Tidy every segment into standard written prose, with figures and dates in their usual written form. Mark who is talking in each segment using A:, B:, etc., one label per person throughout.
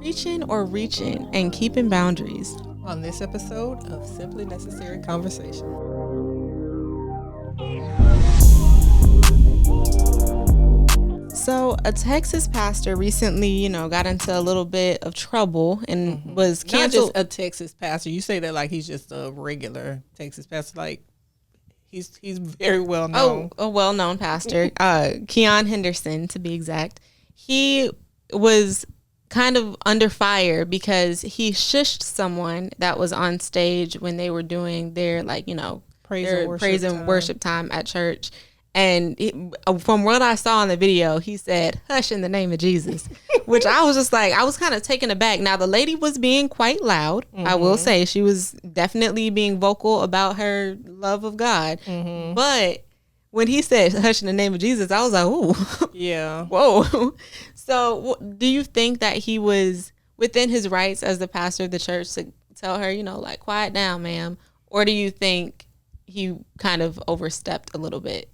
A: preaching or reaching and keeping boundaries?
B: On this episode of Simply Necessary Conversation.
A: So a Texas pastor recently, got into a little bit of trouble and was canceled.
B: Not just a Texas pastor. You say that like he's just a regular Texas pastor. Like he's very well known.
A: Oh, a well-known pastor. Keion Henderson, to be exact. He was kind of under fire because he shushed someone that was on stage when they were doing their praise and worship time at church. And from what I saw in the video, he said, "Hush in the name of Jesus," which I was just like, I was kind of taken aback. Now, the lady was being quite loud. I will say she was definitely being vocal about her love of God. But when he said, "Hush in the name of Jesus," I was like, "Ooh,
B: yeah,
A: whoa." So do you think that he was within his rights as the pastor of the church to tell her, quiet down, ma'am? Or do you think he kind of overstepped a little bit?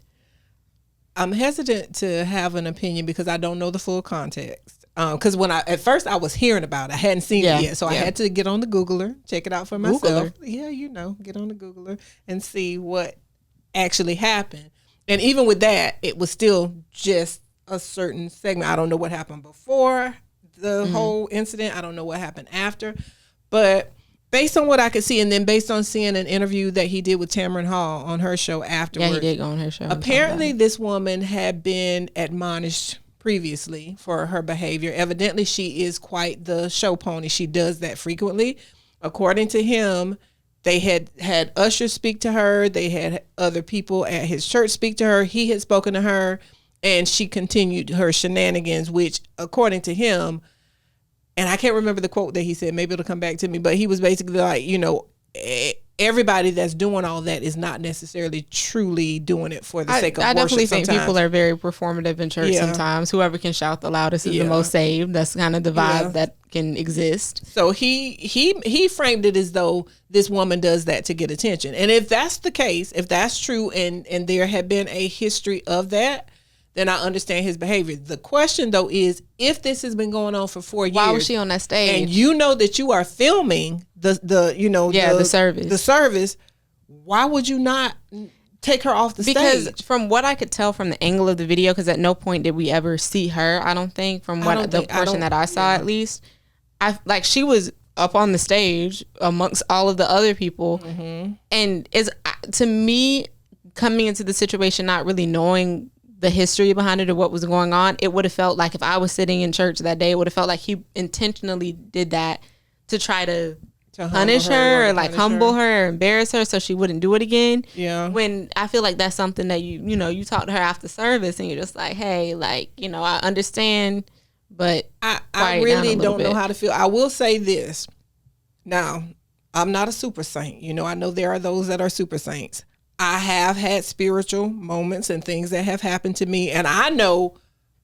B: I'm hesitant to have an opinion because I don't know the full context. Because at first I was hearing about it, I hadn't seen it yet, so I had to get on the Googler, check it out for myself. Yeah, get on the Googler and see what actually happened. And even with that, it was still just a certain segment. I don't know what happened before the whole incident. I don't know what happened after, but based on what I could see, and then based on seeing an interview that he did with Tamron Hall on her show afterwards.
A: Yeah, he did go on her show.
B: Apparently, this woman had been admonished previously for her behavior. Evidently, she is quite the show pony. She does that frequently. According to him, they had ushers speak to her. They had other people at his church speak to her. He had spoken to her, and she continued her shenanigans, which, according to him, and I can't remember the quote that he said, maybe it'll come back to me, but he was basically like, everybody that's doing all that is not necessarily truly doing it for the sake of worship. I definitely think
A: people are very performative in church sometimes. Whoever can shout the loudest is the most saved. That's kind of the vibe that can exist.
B: So he framed it as though this woman does that to get attention. And if that's the case, if that's true, and there had been a history of that, then I understand his behavior. The question, though, is if this has been going on for 4 years.
A: Why was she on that stage?
B: And you know that you are filming the service. The service. Why would you not take her off the stage?
A: Because from what I could tell from the angle of the video, because at no point did we ever see her, I don't think, from the portion that I saw at least, she was up on the stage amongst all of the other people. And to me, coming into the situation not really knowing the history behind it or what was going on, it would have felt like if I was sitting in church that day, it would have felt like he intentionally did that to try to punish her or humble her or embarrass her so she wouldn't do it again.
B: Yeah.
A: When I feel like that's something that you talk to her after service and you're just like, hey, I understand, but
B: I really don't know how to feel. I will say this. Now, I'm not a super saint. I know there are those that are super saints. I have had spiritual moments and things that have happened to me. And I know,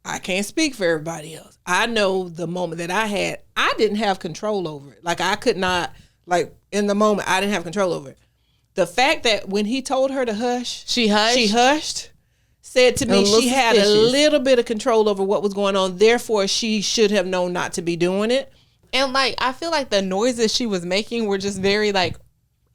B: I can't speak for everybody else. I know the moment that I had, I didn't have control over it. I could not, in the moment, I didn't have control over it. The fact that when he told her to hush, she hushed, said to me she had a little bit of control over what was going on. Therefore, she should have known not to be doing it.
A: And I feel like the noises she was making were just very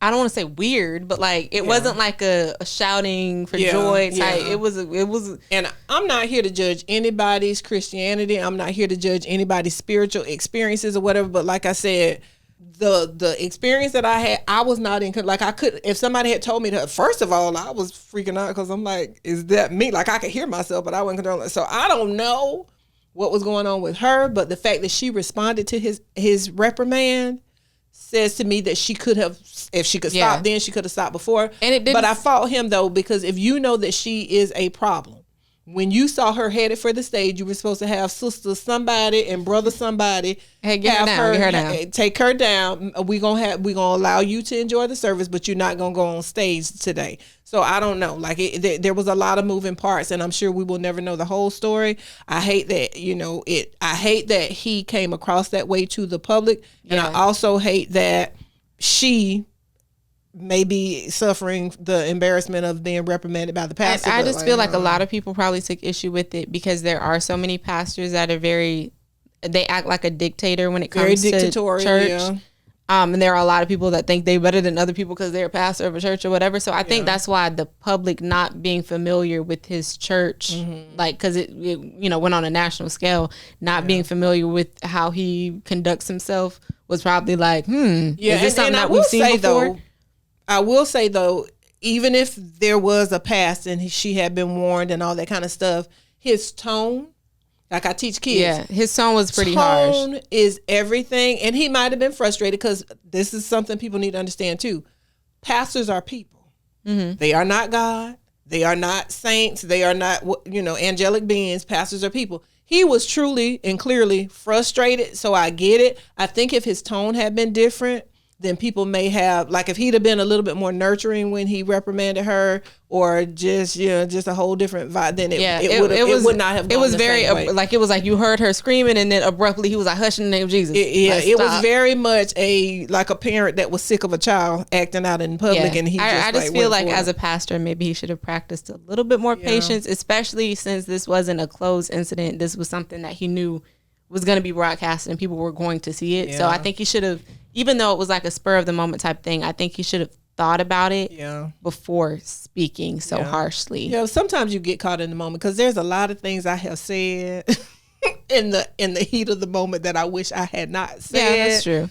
A: I don't want to say weird, but it wasn't like a shouting for joy type. It was.
B: And I'm not here to judge anybody's Christianity. I'm not here to judge anybody's spiritual experiences or whatever. But like I said, the experience that I had, I was not in. I could, if somebody had told me that. First of all, I was freaking out because I'm like, is that me? I could hear myself, but I wasn't controlling it. So I don't know what was going on with her, but the fact that she responded to his reprimand says to me that she could have, if she could stop then, she could have stopped before. But I fought him, though, because if you know that she is a problem, when you saw her headed for the stage, you were supposed to have sister somebody and brother somebody.
A: Hey, get her down.
B: Take her down. We're gonna allow you to enjoy the service, but you're not gonna go on stage today. So I don't know. There was a lot of moving parts, and I'm sure we will never know the whole story. I hate that I hate that he came across that way to the public, and I also hate that she may be suffering the embarrassment of being reprimanded by the pastor.
A: I just feel like a lot of people probably took issue with it because there are so many pastors that are very they act like a dictator when it
B: Very
A: comes to
B: dictatorial,
A: church.
B: yeah.
A: And there are a lot of people that think they're better than other people because they're a pastor of a church or whatever. So I think that's why the public not being familiar with his church, like, because it went on a national scale, not being familiar with how he conducts himself was probably like, is this something that we've seen before?
B: I will say, though, even if there was a past and she had been warned and all that kind of stuff, his tone, like I teach kids.
A: Yeah, his tone was pretty harsh.
B: Tone is everything. And he might have been frustrated because this is something people need to understand too. Pastors are people. Mm-hmm. They are not God. They are not saints. They are not, angelic beings. Pastors are people. He was truly and clearly frustrated. So I get it. I think if his tone had been different, then people may have, like, if he'd have been a little bit more nurturing when he reprimanded her, or just a whole different vibe, then it would not have gone.
A: It was
B: the
A: very
B: same way.
A: it was like you heard her screaming, and then abruptly he was like, "Hush in the name of Jesus."
B: It was very much like a parent that was sick of a child acting out in public, and
A: I just feel like as a pastor, maybe he should have practiced a little bit more patience, especially since this wasn't a closed incident. This was something that he knew was going to be broadcasted and people were going to see it. Yeah. So I think he should have, even though it was like a spur of the moment type thing, I think he should have thought about it before speaking so harshly.
B: Yeah, sometimes you get caught in the moment, because there's a lot of things I have said in the heat of the moment that I wish I had not said.
A: Yeah, that's true.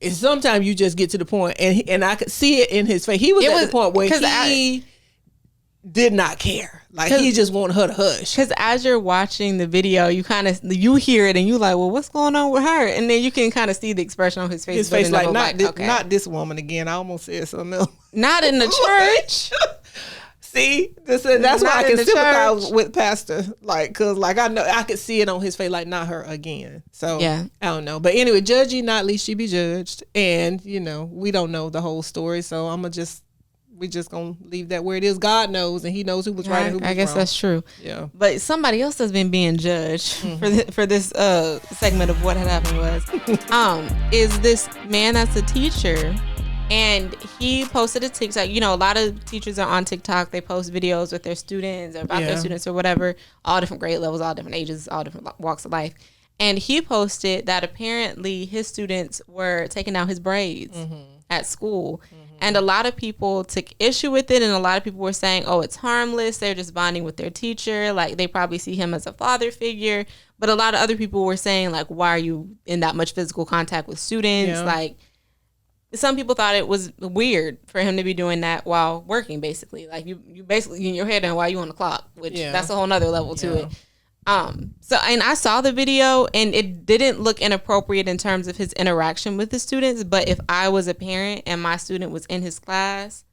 B: And sometimes you just get to the point, and I could see it in his face. He was at the point where he did not care. Like, he just wanted her to hush.
A: Because as you're watching the video, you hear it and you like, well, what's going on with her? And then you can kind of see the expression on his face.
B: His face like, not this woman again. I almost said something else.
A: Not in the church.
B: See, that's why I can sympathize with Pastor. Like, cause like I know I could see it on his face, like, not her again. So I don't know. But anyway, judge ye not, lest ye be judged. And we don't know the whole story, so we just gonna leave that where it is. God knows, and He knows who was right and who was wrong.
A: I guess that's true.
B: Yeah.
A: But somebody else has been being judged for this segment of what had happened was is this man that's a teacher, and he posted a TikTok. A lot of teachers are on TikTok. They post videos with their students or about their students or whatever, all different grade levels, all different ages, all different walks of life. And he posted that apparently his students were taking out his braids at school. And a lot of people took issue with it, and a lot of people were saying, oh, it's harmless. They're just bonding with their teacher. Like, they probably see him as a father figure. But a lot of other people were saying, like, why are you in that much physical contact with students? Yeah. Like, some people thought it was weird for him to be doing that while working, basically. Like, you basically getting your hair done while you on the clock, which that's a whole nother level to it. And I saw the video, and it didn't look inappropriate in terms of his interaction with the students. But if I was a parent and my student was in his class,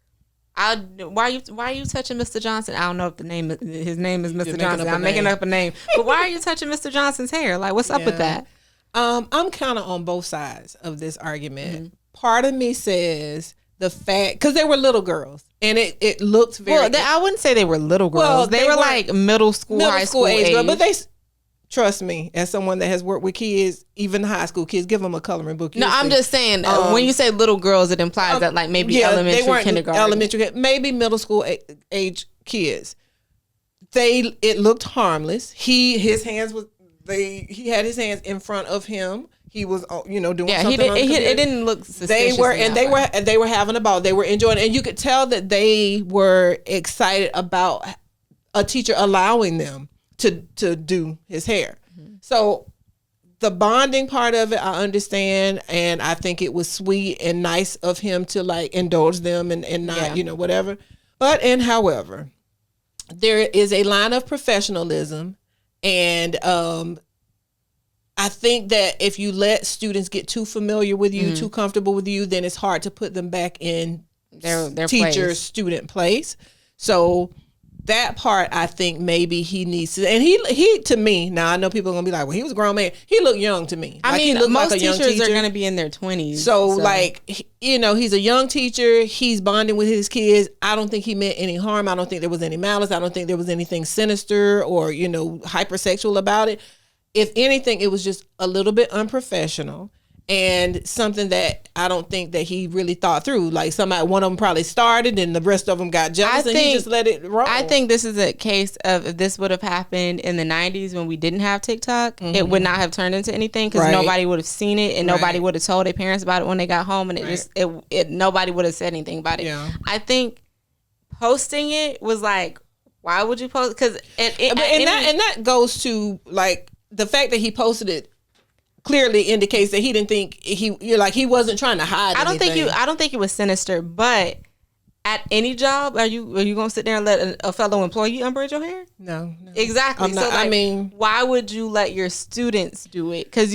A: why are you touching Mr. Johnson? I don't know if his name is Mr. Johnson. I'm making up a name. But why are you touching Mr. Johnson's hair? Like, what's up with that?
B: I'm kind of on both sides of this argument. Mm-hmm. Part of me says the fact, because they were little girls, and it looked very. Well,
A: I wouldn't say they were little girls. Well, they were like middle school, high school age. Girl,
B: but trust me, as someone that has worked with kids, even high school kids, give them a coloring book.
A: No, I'm just saying, when you say little girls, it implies that like maybe elementary, kindergarten,
B: maybe middle school age kids. It looked harmless. He had his hands in front of him. He was, doing something.
A: It didn't look suspicious.
B: They were having a ball. They were enjoying it, and you could tell that they were excited about a teacher allowing them to do his hair. Mm-hmm. So the bonding part of it, I understand, and I think it was sweet and nice of him to like indulge them and not whatever. But however, there is a line of professionalism, and I think that if you let students get too familiar with you, too comfortable with you, then it's hard to put them back in their teacher-student place. So that part, I think maybe he needs to. And he to me, now I know people are going to be like, well, he was a grown man. He looked young to me.
A: I mean, most like teachers are going to be in their 20s.
B: So like, he's a young teacher. He's bonding with his kids. I don't think he meant any harm. I don't think there was any malice. I don't think there was anything sinister or, hypersexual about it. If anything, it was just a little bit unprofessional. and something that I don't think that he really thought through. Like one of them probably started and the rest of them got jealous and he just let it roll.
A: I think this is a case of if this would have happened in the 90s when we didn't have TikTok, it would not have turned into anything because nobody would have seen it and nobody would have told their parents about it when they got home, and nobody would have said anything about it. Yeah. I think posting it was like, why would you post? Because
B: that goes to like the fact that he posted it clearly indicates that he didn't think he wasn't trying to hide. I don't
A: think it was sinister, but at any job, are you gonna sit there and let a fellow employee unbraid your hair?
B: No.
A: Exactly. So why would you let your students do it? Because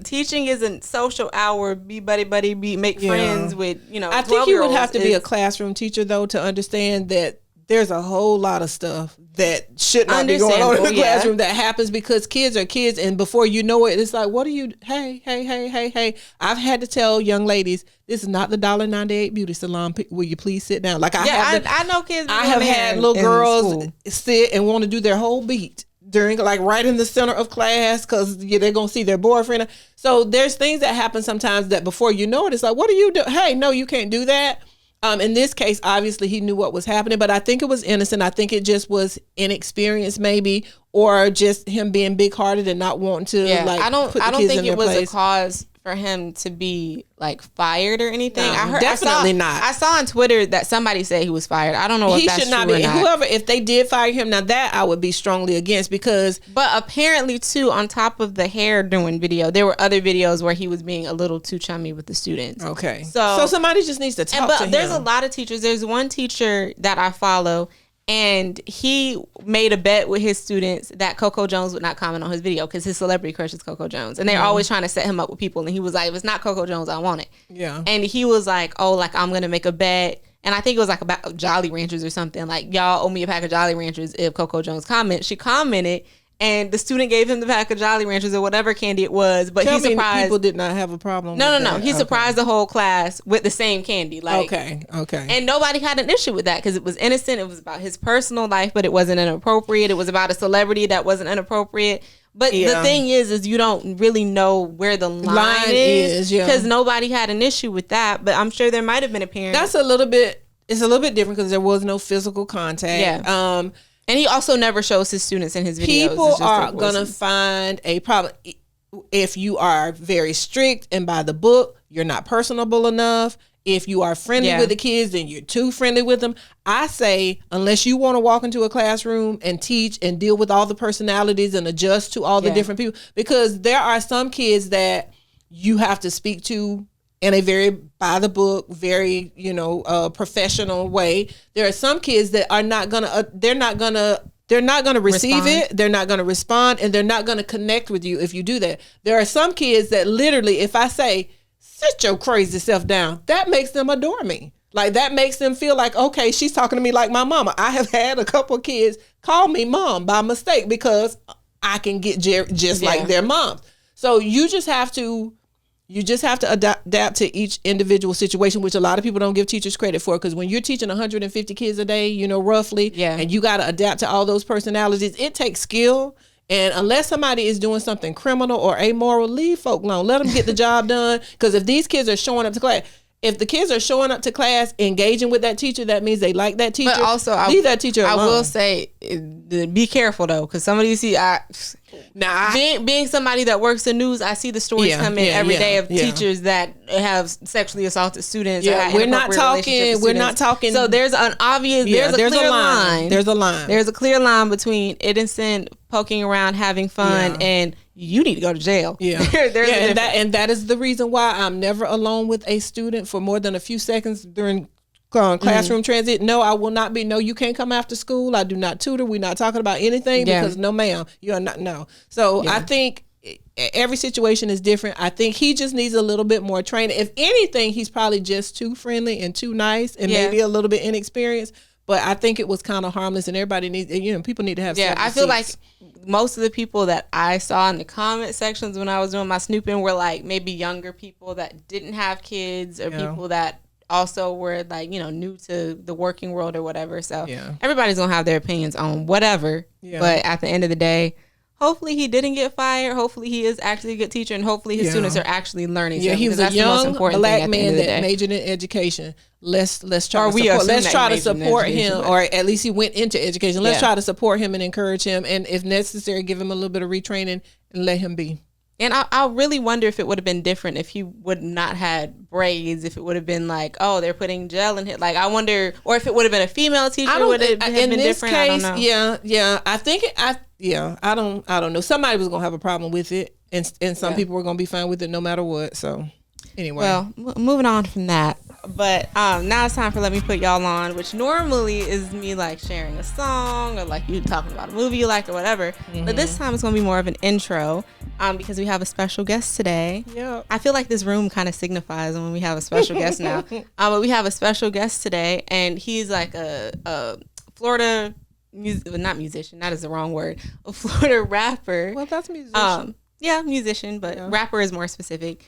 A: teaching isn't social hour. Be buddy, make friends with
B: I think you would have to be a classroom teacher though to understand that there's a whole lot of stuff that should not be going on in the classroom that happens because kids are kids, and before you know it, it's like, hey. I've had to tell young ladies, this is not the $1.98 beauty salon. Will you please sit down? Like
A: I know kids.
B: I have had little girls sit and want to do their whole beat during right in the center of class because they're gonna see their boyfriend. So there's things that happen sometimes that before you know it, it's like, what are you doing? Hey, no, you can't do that. In this case, obviously he knew what was happening, but I think it was innocent. I think it just was inexperience maybe, or just him being big hearted and not wanting to
A: I don't think it was a cause for him to be fired or anything.
B: No, definitely not.
A: I saw on Twitter that somebody said he was fired. I don't know if that's true or not.
B: Whoever, if they did fire him, now that I would be strongly against because.
A: But apparently too, on top of the hair doing video, there were other videos where he was being a little too chummy with the students.
B: Okay. So somebody just needs to talk to him.
A: There's a lot of teachers. There's one teacher that I follow, and he made a bet with his students that Coco Jones would not comment on his video because his celebrity crush is Coco Jones. And they're always trying to set him up with people. And he was like, if it's not Coco Jones, I want it. Yeah. And he was like, I'm going to make a bet. And I think it was about Jolly Ranchers or something. Like, y'all owe me a pack of Jolly Ranchers if Coco Jones comments. She commented. And the student gave him the pack of Jolly Ranchers or whatever candy it was, but he's surprised.
B: People did not have a problem.
A: No. He surprised the whole class with the same candy.
B: Okay.
A: And nobody had an issue with that because it was innocent. It was about his personal life, but it wasn't inappropriate. It was about a celebrity that wasn't inappropriate. But the thing is you don't really know where the line is because nobody had an issue with that. But I'm sure there might have been a parent.
B: It's a little bit different because there was no physical contact.
A: Yeah. And he also never shows his students in his videos.
B: People are going to find a problem. If you are very strict and by the book, you're not personable enough. If you are friendly with the kids, then you're too friendly with them. I say, unless you want to walk into a classroom and teach and deal with all the personalities and adjust to all the different people, because there are some kids that you have to speak to in a very by the book, very, professional way. There are some kids that are not gonna, they're not gonna receive it. They're not gonna respond, and they're not gonna connect with you if you do that. There are some kids that literally, if I say, sit your crazy self down, that makes them adore me. Like that makes them feel like, okay, she's talking to me like my mama. I have had a couple of kids call me mom by mistake because I can get just like their moms. So you just have to adapt to each individual situation, which a lot of people don't give teachers credit for. Because when you're teaching 150 kids a day, roughly, and you got to adapt to all those personalities, it takes skill. And unless somebody is doing something criminal or amoral, leave folk alone. Let them get the job done. Because if these kids are showing up to class, if the kids are showing up to class, engaging with that teacher, that means they like that teacher.
A: But also,
B: leave that teacher alone.
A: I will say, be careful though, because some of these being somebody that works in news, I see the stories come in every day of teachers that have sexually assaulted students.
B: Yeah, we're not talking.
A: So there's an obvious, there's a clear line.
B: There's a line.
A: There's a clear line between innocent poking around, having fun, and you need to go to jail.
B: Yeah, and that is the reason why I'm never alone with a student for more than a few seconds during classroom transit. No, I will not be. No, you can't come after school. I do not tutor. We're not talking about anything because no, ma'am, you are not. No. So I think every situation is different. I think he just needs a little bit more training. If anything, he's probably just too friendly and too nice and maybe a little bit inexperienced. But I think it was kind of harmless, and everybody needs, people need to have.
A: Yeah, I feel like most of the people that I saw in the comment sections when I was doing my snooping were like maybe younger people that didn't have kids or people that also were like, new to the working world or whatever. So everybody's going to have their opinions on whatever. Yeah. But at the end of the day, hopefully he didn't get fired. Hopefully he is actually a good teacher, and hopefully his students are actually learning.
B: Yeah, he was a young black man that majored in education. Let's try to support him, or at least he went into education. Let's try to support him and encourage him, and if necessary, give him a little bit of retraining and let him be.
A: And I really wonder if it would have been different if he would not had braids. If it would have been like, oh, they're putting gel in it. Like, I wonder, or if it would have been a female teacher, would it have been different? Case, I don't know.
B: Yeah. I think I don't know. Somebody was gonna have a problem with it, and some people were gonna be fine with it no matter what. So anyway,
A: well, moving on from that. But now it's time for Let Me Put Y'all On, which normally is me like sharing a song or like you talking about a movie you like or whatever. Mm-hmm. But this time it's going to be more of an intro because we have a special guest today.
B: Yeah.
A: I feel like this room kind of signifies when we have a special guest now. But we have a special guest today, and he's like a Florida not musician. That is the wrong word. A Florida rapper.
B: Well, that's musician.
A: Yeah, musician, but rapper is more specific.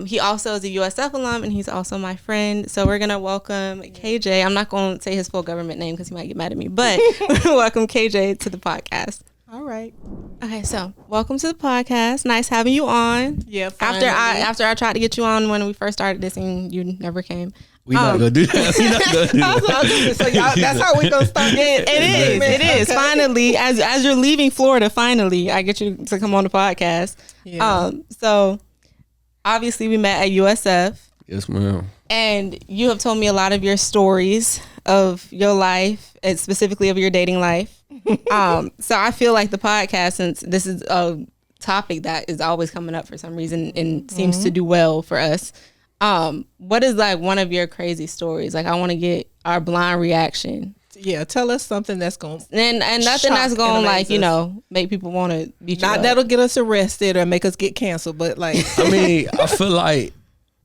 A: He also is a USF alum, and he's also my friend. So we're going to welcome KJ. I'm not going to say his full government name because he might get mad at me, but we're going to welcome KJ to the podcast.
B: All right.
A: Okay, so welcome to the podcast. Nice having you on.
B: Yeah,
A: finally. After I tried to get you on when we first started this and you never came.
C: We not gonna do that. We not gonna do that.
B: So that's how we gonna start.
A: It is. Finally, as you're leaving Florida, finally, I get you to come on the podcast. Yeah. So obviously we met at USF.
C: Yes, ma'am.
A: And you have told me a lot of your stories of your life, and specifically of your dating life. So I feel like the podcast, since this is a topic that is always coming up for some reason and seems to do well for us. What is like one of your crazy stories? Like, I want to get our blind reaction.
B: Yeah, tell us something that's going
A: and nothing that's going to, like, you know, make people want to beat you up.
B: That'll get us arrested or make us get canceled, but like
C: I mean, I feel like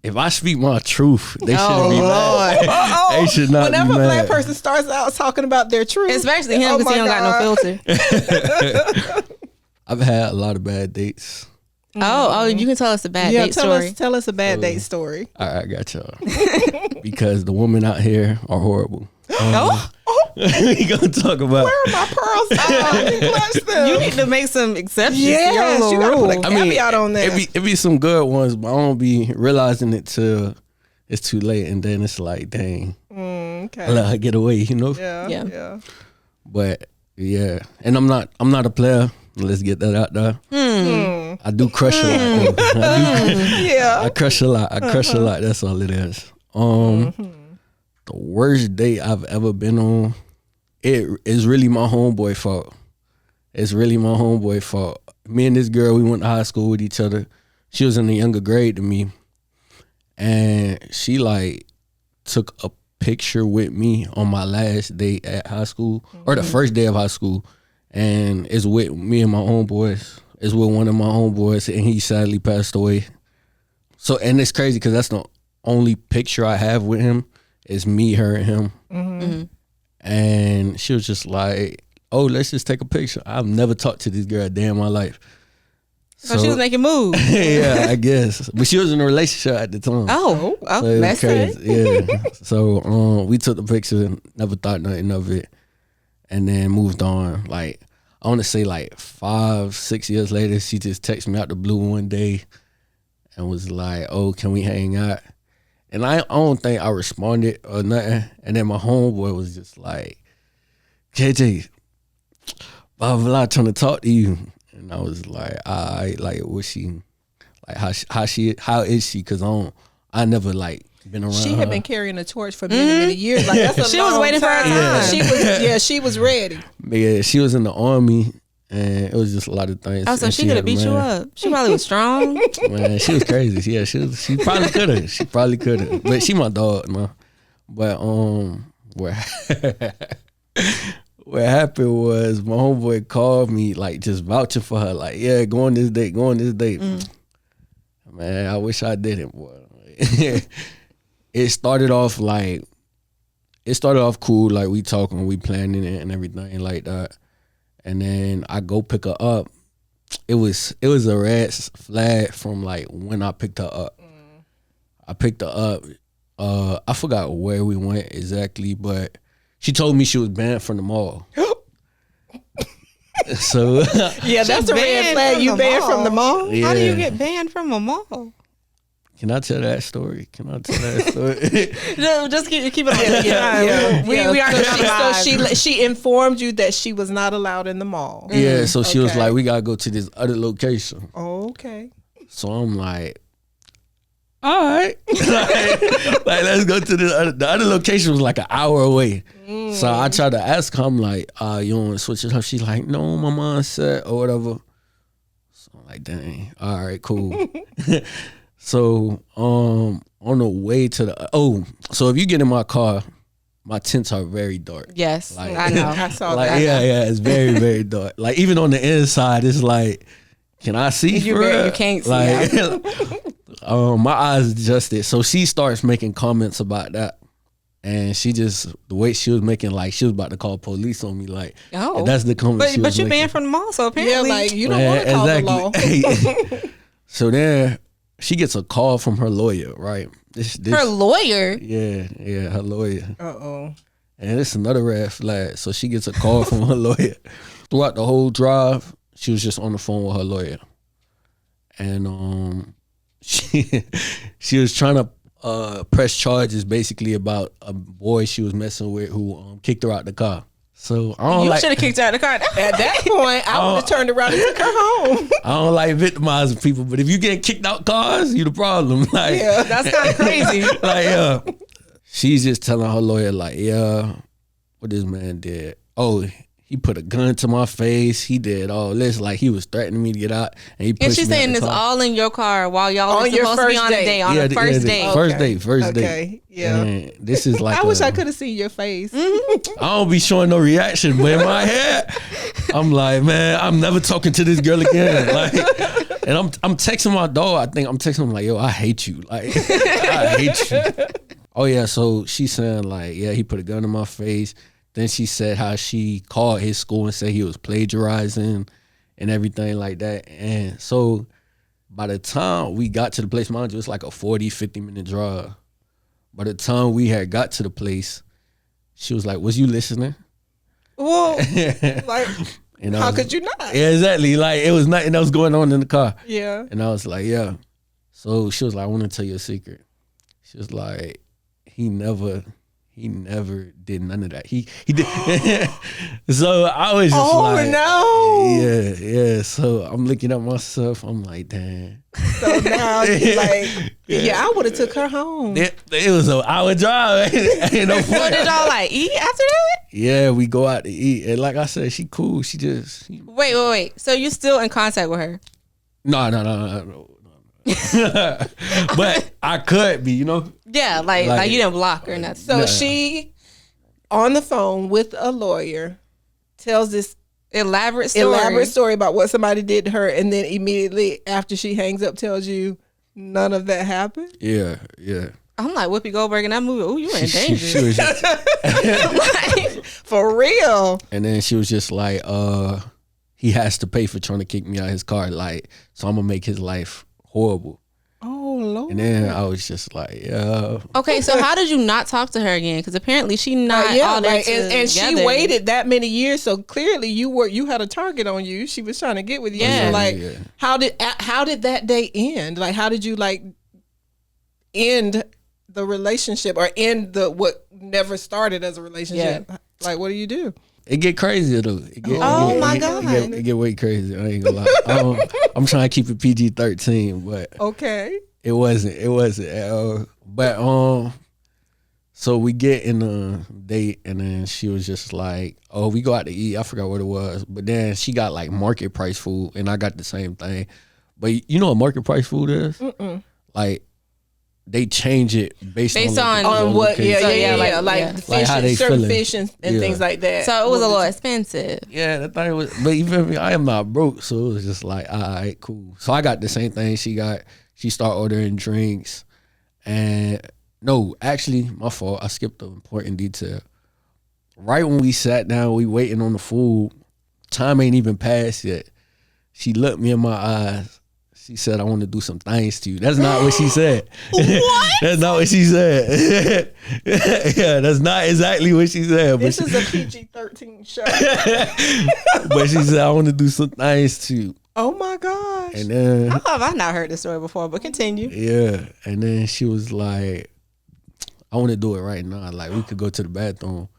C: if I speak my truth, they shouldn't be mad. They should not
B: Whenever
C: be mad.
B: a black person starts out talking about their truth,
A: especially him because he don't got no filter.
C: I've had a lot of bad dates.
A: Oh, you can tell us a bad date story.
B: Tell us a bad date story.
C: I got y'all. Because the women out here are horrible. We gonna talk about.
B: Where are my pearls?
A: You need to make some exceptions.
B: Yes,
A: to
B: you gotta put a caveat on that.
C: It be some good ones, but I don't be realizing it till it's too late, and then it's like, dang,
B: okay,
C: I let her get away, you know?
B: Yeah.
C: But yeah, and I'm not a player. Let's get that out there. I do crush a lot. I crush a lot. I crush a lot. That's all it is. The worst date I've ever been on, it is really my homeboy fault. It's really my homeboy fault. Me and this girl, we went to high school with each other. She was in a younger grade than me. And she like took a picture with me on my last day at high school, or the first day of high school. And it's with me and my homeboys. It's with one of my homeboys, and he sadly passed away. So, and it's crazy because that's the only picture I have with him. It's me, her, and him. And she was just like, oh, let's just take a picture. I've never talked to this girl a day in my life.
A: So she was making moves.
C: Yeah, I guess. But she was in a relationship at the time.
A: Oh,
C: so
A: that's
C: crazy. Yeah. So we took the picture, never thought nothing of it, and then moved on. Like, I want to say like 5-6 years later, she just texted me out the blue one day and was like, oh, can we hang out? And I don't think I responded or nothing. And then my homeboy was just like, KJ, blah, blah, blah, trying to talk to you. And I was like, all right, like, what's she, like, how is she? Because I never, like, been around
B: She had
C: her.
B: Been carrying a torch for many years. Like, that's a
A: she was waiting
B: time.
A: for her time.
C: Yeah.
B: She was ready.
C: Yeah, she was in the army. And it was just a lot of things.
A: Oh, so she could have beat you up. She probably was strong.
C: Man, she was crazy. Yeah, she probably could have. She probably could have. But she my dog, man. But what happened was my homeboy called me, like, just vouching for her, like, yeah, go on this date. Man, I wish I didn't, boy. It started off cool, like we talking, we planning it and everything like that. And then I go pick her up. It was a red flag from like when I picked her up. I picked her up. I forgot where we went exactly, but she told me she was banned from the mall. So
B: Yeah, that's a red flag.
A: from
B: You
A: the
B: banned
A: mall.
B: from the mall?
C: yeah.
A: How do you get banned from a mall?
C: Can I tell that story?
A: Just keep it on.
B: We are.
A: So
B: She informed you that she was not allowed in the mall.
C: Yeah, so she was
B: Okay.
C: like, we gotta go to this other location.
B: Okay.
C: So I'm like, all right. like, let's go to the other location was like an hour away. So I tried to ask her, I'm like, you don't want to switch it up? She's like, no, my mom said or whatever. So I'm like, dang, all right, cool. So on the way to so if you get in my car, my tints are very dark.
A: Yes,
C: Like-
A: I know.
B: I saw
C: Like
B: that.
C: yeah, it's very, very dark. Like even on the inside, it's like, can I see?
A: You
C: for real?
A: you can't see.
C: Like, my eyes adjusted. So she starts making comments about that. And she just, the way she was making, like, she was about to call police on me. Like,
A: Oh.
C: that's the comment she was
A: But you
C: making.
A: banned from the mall, so
B: Yeah,
A: apparently.
B: like you don't want to call the law.
C: Exactly. So then she gets a call from her lawyer, right? This
A: her lawyer.
C: yeah, her lawyer.
B: Uh-oh.
C: And it's another red flag. So she gets a call from her lawyer. Throughout the whole drive, she was just on the phone with her lawyer. And she was trying to press charges basically about a boy she was messing with who kicked her out the car. So I don't
A: You
C: like
A: should have kicked her out of the car.
B: At that point, I would have turned around and took her home.
C: I don't like victimizing people, but if you get kicked out cars, you the problem. Like
B: Yeah.
A: That's kind of crazy.
C: like she's just telling her lawyer like, yeah, what this man did. Oh, he put a gun to my face. He did all this. Like he was threatening me to get out, and he pushed
A: And she's
C: me out
A: saying
C: the
A: it's
C: car.
A: all in your car while y'all
B: On
A: were
B: your
A: supposed to be
B: first
A: on a
B: date.
A: date. On a first date.
C: First
B: Okay.
C: date, first date.
B: Okay, yeah.
C: And this is like
B: I wish I could have seen your face.
C: I don't be showing no reaction, but in my head, I'm like, man, I'm never talking to this girl again. Like, and I'm texting my dog. I think I'm texting him like, yo, I hate you. Like, I hate you. Oh yeah, so she's saying like, yeah, he put a gun in my face. Then she said how she called his school and said he was plagiarizing and everything like that. And so by the time we got to the place, mind you, it's like a 40, 50-minute drive. By the time we had got to the place, she was like, was you listening?
B: Well, like,
C: And I
B: how
C: was-
B: could you not?
C: Yeah, exactly. Like it was nothing else going on in the car.
B: Yeah.
C: And I was like, yeah. So she was like, I want to tell you a secret. She was like, he never did none of that. He did. So I was just
B: Oh,
C: like,
B: no.
C: Yeah. So I'm looking at myself. I'm like, damn.
B: So now you like, yeah, I would have took her home.
C: It was an hour drive. Ain't no
A: So
C: point.
A: did y'all like eat after that?
C: Yeah, we go out to eat. And like I said, she cool. She just,
A: Wait. So you still in contact with her?
C: no. But I could be, you know?
A: Yeah, like you didn't block her or nothing.
B: So she, on the phone with a lawyer, tells this
A: elaborate story.
B: about what somebody did to her, and then immediately after she hangs up, tells you none of that happened.
C: Yeah.
A: I'm like Whoopi Goldberg in that movie. Oh, you in
C: She
A: danger.
C: was just,
A: Like,
B: For real.
C: and then she was just like, he has to pay for trying to kick me out of his car. Like, so I'm gonna make his life horrible.
B: Oh Lord.
C: And then I was just like, yeah.
A: okay, so how did you not talk to her again? Because apparently she not all that
B: and she
A: together.
B: waited that many years, so clearly you had a target on you. She was trying to get with you.
A: Yeah.
B: So like,
C: Yeah.
B: how did that day end? Like, how did you like end the relationship or end what never started as a relationship? Like, what do you do?
C: It get crazier though. It get way crazy. I ain't gonna lie. I'm trying to keep it PG-13, but
B: Okay.
C: it wasn't at all. But so we get in a date, and then she was just like, "Oh, we go out to eat." I forgot what it was, but then she got like market price food, and I got the same thing. But you know what market price food is? Like they change it based on
B: what?
C: location.
B: Like the
C: Like
B: fish,
C: how they
B: certain
C: feeling.
B: fish and
C: Yeah.
B: things like that.
A: So it was a little expensive.
C: Yeah, that thing was, but you feel me? I am not broke, so it was just like, all right, cool. So I got the same thing she got. She started ordering drinks, and no, actually, my fault. I skipped an important detail. Right when we sat down, we waiting on the food. Time ain't even passed yet. She looked me in my eyes. She said, I want to do some things to you. That's not what she said.
A: What?
C: That's not what she said. Yeah, that's not exactly what she said.
B: This is a PG-13 show.
C: But she said, I want to do some things to you.
B: Oh my gosh.
C: And then
A: I've not heard this story before, but continue.
C: yeah, and then she was like, I want to do it right now. Like, we could go to the bathroom.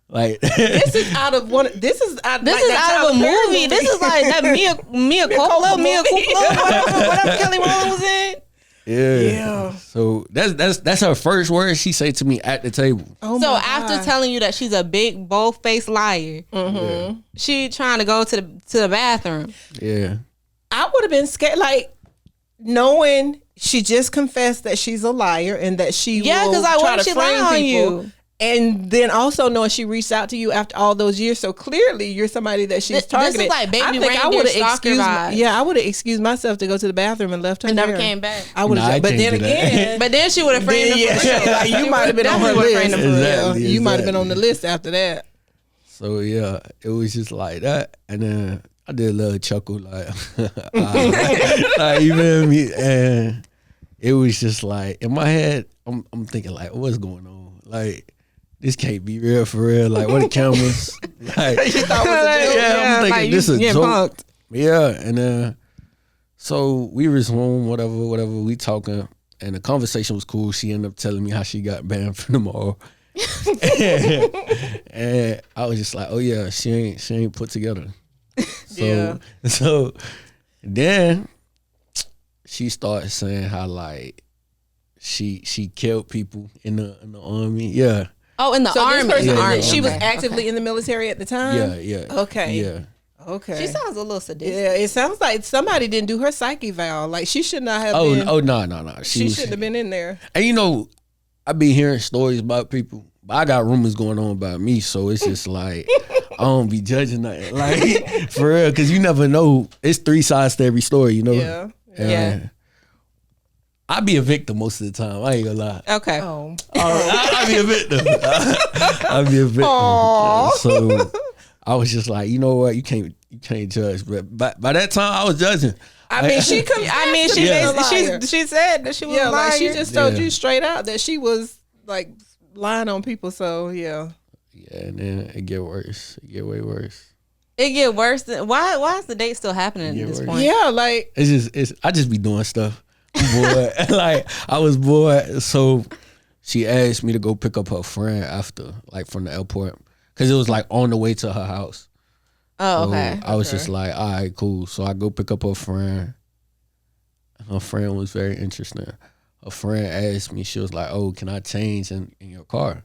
C: Like,
B: This is out of one. This is out of a
A: movie. This is like that Mia Coppola, whatever Kelly Rowland was in.
C: yeah. So that's her first word she said to me at the table.
B: Oh
A: So
B: my
A: after
B: God.
A: telling you that she's a big bold-faced liar, she trying to go to the bathroom.
C: Yeah.
B: I would have been scared, like knowing she just confessed that she's a liar and that she will
A: because like,
B: try
A: what if
B: to
A: she lying
B: frame
A: on
B: people.
A: you?
B: And then also knowing she reached out to you after all those years, so clearly you're somebody that she's targeted.
A: This is like baby
B: I think I
A: reindeer
B: would've
A: stalker vibes.
B: Yeah, I would have excused myself to go to the bathroom and left her
A: And never
B: there.
A: came back.
B: I would
C: Nah, I
B: have, but
C: can't
B: then
C: do that.
B: again,
A: But then she would have framed him for real.
B: like, you might have been on her
A: Definitely would've
B: list.
A: framed him for real.
C: Exactly.
B: You might have been on the list after that.
C: So yeah, it was just like that, and then I did a little chuckle, like, like you feel me? And it was just like in my head, I'm thinking like, what's going on? Like, this can't be real for real. Like, what the cameras? Like,
B: You thought it was a joke?
C: yeah, I'm thinking
A: like,
C: this
A: you
C: is a
A: getting
C: joke.
A: punked.
C: Yeah, and so we was home, whatever, we talking, and the conversation was cool. She ended up telling me how she got banned from the mall. And I was just like, oh yeah, she ain't put together. So then she started saying how like she killed people in the army. Yeah.
A: Oh, in the
B: So
A: army.
B: this person,
C: Yeah, yeah,
B: she was
C: okay.
B: actively in the military at the time?
C: Yeah.
B: Okay.
C: Yeah.
B: Okay.
A: She sounds a little sadistic.
B: Yeah, it sounds like somebody didn't do her psyche valve. Like, she should not have been.
C: Oh no.
B: She shouldn't have been in there.
C: And you know, I be hearing stories about people, but I got rumors going on about me, so it's just like I don't be judging nothing. Like, for real, because you never know. It's 3 sides to every story, you know?
B: Yeah.
C: And
A: Yeah.
C: I be a victim most of the time. I ain't gonna lie.
A: Okay.
B: Oh.
C: I be a victim. I be a victim.
B: Aw.
C: So I was just like, you know what? You can't judge. But by that time, I was judging.
B: I mean, she confessed.
A: I mean,
B: to being a liar.
A: she said that she was
B: Yeah,
A: a liar.
B: like she just told
C: Yeah.
B: you straight out that she was like lying on people. So yeah.
C: Yeah, and then it get worse. It get way worse.
A: It get worse. Why is the date still happening
C: Yeah,
A: at this
C: worse.
A: point?
B: Yeah, like
C: I just be doing stuff. I'm bored. Like, I was bored. So she asked me to go pick up her friend after, like, from the airport. Because it was like on the way to her house.
A: Oh,
C: So
A: okay.
C: I was just like, all right, cool. So I go pick up her friend. Her friend was very interesting. Her friend asked me, she was like, oh, can I change in your car?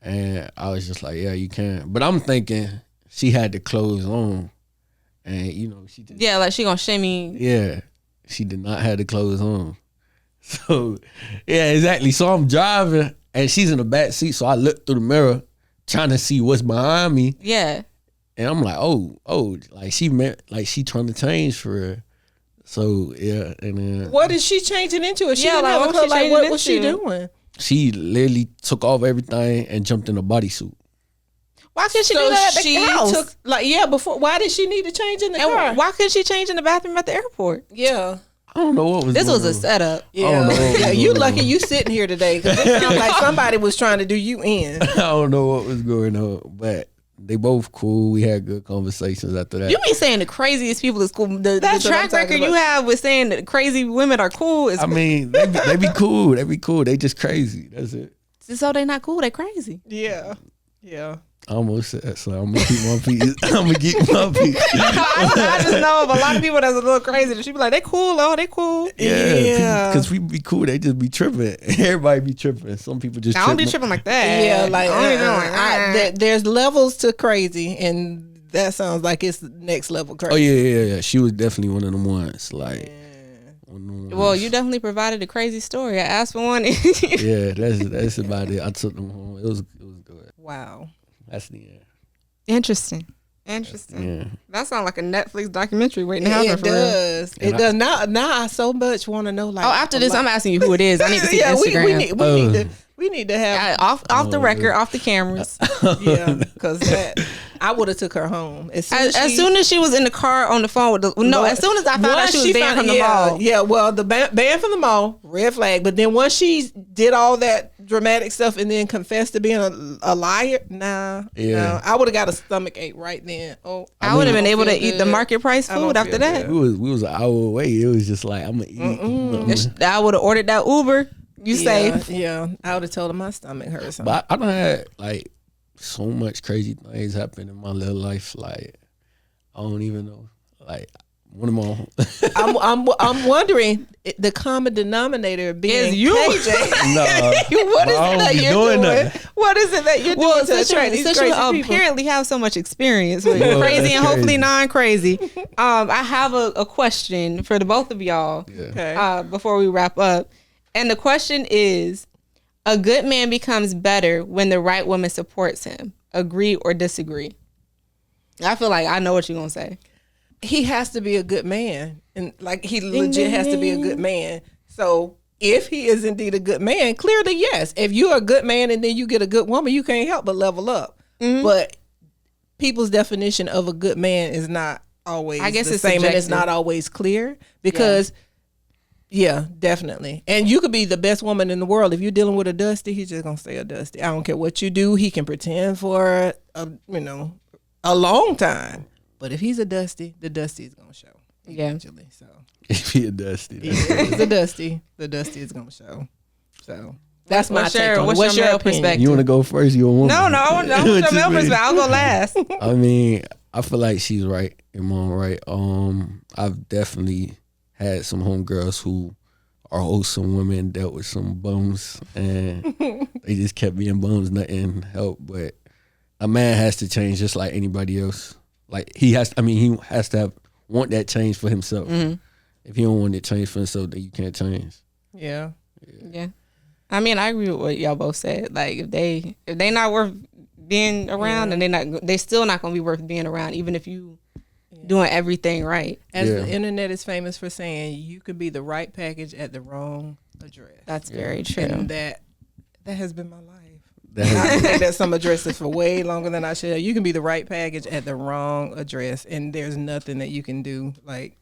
C: And I was just like, yeah, you can. But I'm thinking she had the clothes on. And, you know, she just,
A: Yeah, like she gonna shimmy.
C: yeah, she did not have the clothes on. So, yeah, exactly. So I'm driving and she's in the back seat. So I look through the mirror trying to see what's behind me.
A: Yeah.
C: And I'm like, oh, like she trying to change for her. So yeah, and then
B: what is she changing into? If she
A: Yeah,
B: didn't
A: like,
B: have a
A: what
B: clue,
A: she
B: like
A: changing
B: what was she
A: into?
B: doing?
C: she literally took off everything and jumped in a bodysuit.
A: Why couldn't she
B: So
A: do that at the
B: she
A: house?
B: took before. Why did she need to change in the car?
A: and why couldn't she change in the bathroom at the airport?
B: Yeah.
C: I don't know what was
A: This
C: going
A: was a
C: on.
A: setup.
B: Yeah,
C: Oh, no.
B: yeah. You lucky you sitting here today because it sounds like somebody was trying to do you in.
C: I don't know what was going on, but they both cool. We had good conversations after that.
A: You be saying the craziest people is cool. The
B: That's what I'm
A: track record
B: talking
A: you
B: about.
A: have with saying that crazy women are cool is
C: I mean, they be cool. They be cool. They just crazy. That's it.
A: so they not cool. They crazy.
B: Yeah. Yeah.
C: I almost said so. I'm gonna keep my peace. I'm gonna keep my peace.
A: I just know of a lot of people that's a little crazy. She be like, they cool, oh, they cool.
B: Yeah.
C: Because we be cool. They just be tripping. Everybody be tripping. Some people just
A: I don't be
C: trip.
A: tripping like that.
B: Yeah, like
A: I don't be doing like that.
B: there's levels to crazy, and that sounds like it's next level crazy.
C: Oh yeah. She was definitely one of them ones. Like, one of them ones.
A: Well, you definitely provided a crazy story. I asked for one.
C: Yeah, that's about it. I took them home. It was good.
B: Wow.
C: That's the end.
A: Interesting.
C: Yeah.
A: That sounds like a Netflix documentary waiting to happen
B: It
A: for real.
B: does.
C: And
B: It does. Now I so much want to know. Like,
A: Oh, after this, I'm asking you who it is. I need to see
B: yeah,
A: the Instagram.
B: we need to We need to have
A: off the record, off the cameras.
B: Yeah, because I would have took her home as
A: soon as she was in the car on the phone with as soon as I found out she was banned from the mall.
B: Yeah, well, the banned from the mall, red flag. But then once she did all that dramatic stuff and then confessed to being a liar, no, I would have got a stomach ache right then. Oh,
A: I would have been able to eat the market price food after that.
C: We was an hour away. It was just like, I'm gonna eat.
A: I would have ordered that Uber. You safe?
B: Yeah, I would have told her my stomach hurts.
C: But I don't have like so much crazy things happen in my little life. Like I don't even know. Like one of my
B: I'm wondering the common denominator being
A: is you.
C: KJ. No,
B: what is it that you're doing? What is it that you're doing to attract these crazy people?
A: Apparently have so much experience with crazy and hopefully non-crazy. I have a question for the both of y'all.
C: Yeah.
B: Okay.
A: Before we wrap up. And the question is, a good man becomes better when the right woman supports him. Agree or disagree? I feel like I know what you're going to say.
B: He has to be a good man. And like he legit has to be a good man. So if he is indeed a good man, clearly yes. If you're a good man and then you get a good woman, you can't help but level up. Mm-hmm. But people's definition of a good man is not always the same. Subjective. And it's not always clear because... Yeah, definitely. And you could be the best woman in the world. If you're dealing with a Dusty, he's just going to stay a Dusty. I don't care what you do. He can pretend for, a long time. But if he's a Dusty, the Dusty is going to show. Eventually. So
C: if he's a Dusty.
B: If he's a Dusty, the Dusty is going to show. So that's my take on it. What's your
A: perspective?
C: You want to go first? You want
A: No, I want your male perspective. I'll go last.
C: I mean, I feel like she's right. Your mom right. I've definitely had some homegirls who are wholesome women, dealt with some bums, and they just kept being bums, nothing helped. But a man has to change just like anybody else. Like he has to want that change for himself. Mm-hmm. If he don't want that change for himself, then you can't change.
B: Yeah.
A: I mean, I agree with what y'all both said. Like if they not worth being around, and they still not gonna be worth being around, even if you doing everything right.
B: As the internet is famous for saying, you could be the right package at the wrong address.
A: That's very true.
B: And that has been my life. I've said that some addresses for way longer than I should. You can be the right package at the wrong address, and there's nothing that you can do. Like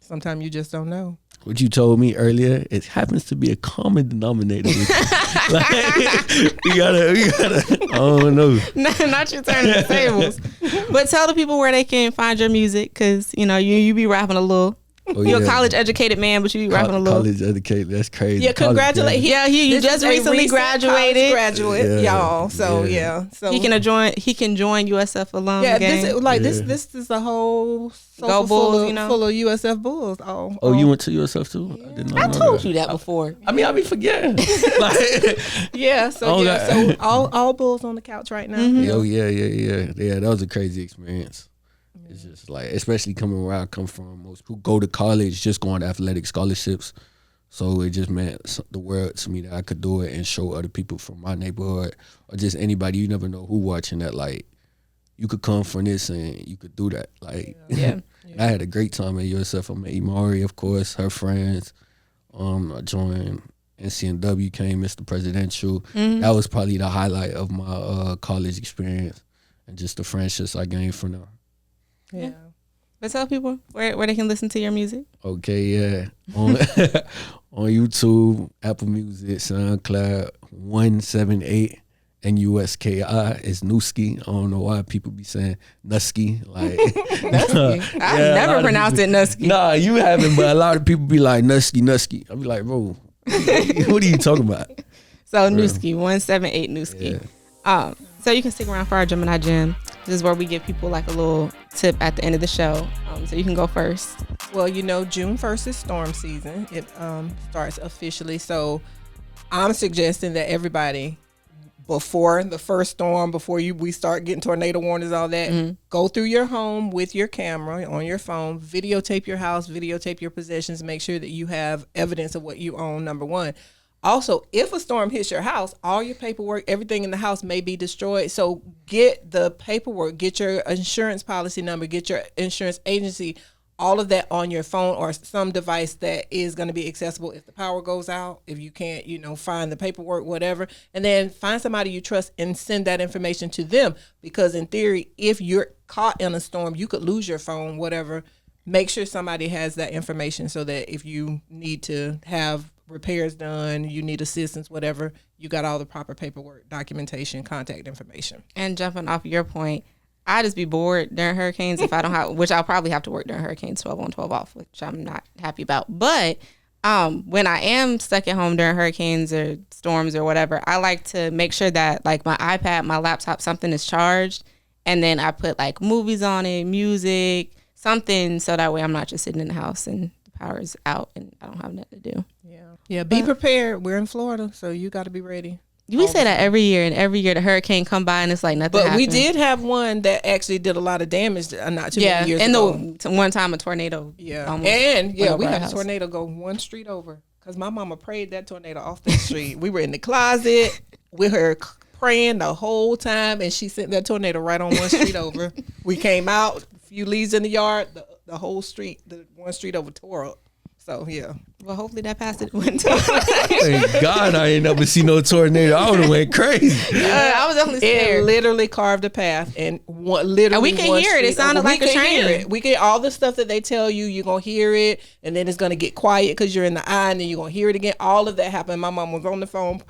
B: sometimes you just don't know.
C: What you told me earlier, it happens to be a common denominator. Like, we gotta. I don't know.
A: Not you turning the tables, but tell the people where they can find your music, because you be rapping a little. You're a college educated man, but you be rapping a little.
C: College educated, that's crazy.
B: Yeah, congratulate.
A: He just recently graduated.
B: Graduate, y'all. So so
A: he can join USF alum.
B: Yeah, this is a whole
A: Go Bulls,
B: full of USF Bulls.
C: You went to USF too?
A: I told you that before.
C: I mean, I be forgetting.
B: So all Bulls on the couch right now.
A: Mm-hmm.
C: Oh yeah. That was a crazy experience. It's just like, especially coming where I come from, most who go to college just go on athletic scholarships. So it just meant the world to me that I could do it and show other people from my neighborhood or just anybody. You never know who watching that. Like, you could come from this and you could do that. Like, I had a great time at USF. I met Imari, of course, her friends. I joined NCNW, came Mr. Presidential. Mm-hmm. That was probably the highlight of my college experience and just the friendships I gained from them.
B: Yeah.
A: But tell people where they can listen to your music.
C: Okay, yeah. On YouTube, Apple Music, SoundCloud, 178 NUSKI is Newski. I don't know why people be saying Nusky. Like
A: Nusky. I've never pronounced it Nusky.
C: Nah, you haven't, but a lot of people be like Nusky. I be like, bro, what are you talking about?
A: So Newski, 178 Newski. Yeah. So you can stick around for our Gemini Gym. This is where we give people like a little tip at the end of the show. So you can go first.
B: Well, June 1st is storm season. It starts officially. So I'm suggesting that everybody, before the first storm, before we start getting tornado warnings, all that, go through your home with your camera on your phone, videotape your house, videotape your possessions, make sure that you have evidence of what you own, number one. Also, if a storm hits your house, all your paperwork, everything in the house may be destroyed. So get the paperwork, get your insurance policy number, get your insurance agency all of that on your phone or some device that is going to be accessible if the power goes out, if you can't, find the paperwork, whatever. And then find somebody you trust and send that information to them. Because in theory, if you're caught in a storm, you could lose your phone, whatever. Make sure somebody has that information so that if you need to have repairs done, you need assistance, whatever, you got all the proper paperwork, documentation, contact information.
A: And jumping off your point, I just be bored during hurricanes if I don't have, which I'll probably have to work during hurricanes 12 on 12 off, which I'm not happy about. But when I am stuck at home during hurricanes or storms or whatever, I like to make sure that like my iPad, my laptop, something is charged. And then I put like movies on it, music, something, so that way I'm not just sitting in the house and the power is out and I don't have nothing to do.
B: Yeah. Be prepared. We're in Florida, so you got to be ready.
A: We say that every year, and every year the hurricane come by and it's like nothing happened.
B: We did have one that actually did a lot of damage not too many years ago.
A: And one time a tornado.
B: Yeah. And we had a tornado go one street over because my mama prayed that tornado off the street. We were in the closet with her praying the whole time, and she sent that tornado right on one street over. We came out, a few leaves in the yard, the whole street, the one street over tore up. So, yeah.
A: Well, hopefully that passed it one time.
C: Thank God I ain't never seen no tornado. I would have went crazy.
A: I was definitely scared.
B: It literally carved a path and literally
A: and we can hear it. It sounded like a train.
B: We get all the stuff that they tell you. You're going to hear it, and then it's going to get quiet because you're in the eye, and then you're going to hear it again. All of that happened. My mom was on the phone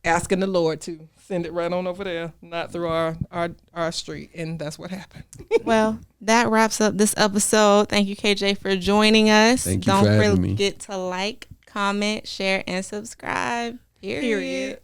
B: asking the Lord to send it right on over there, not through our street, and that's what happened.
A: Well, that wraps up this episode. Thank you, KJ, for joining us.
C: Thank you for having me.
A: Don't forget to like, comment, share, and subscribe. Period.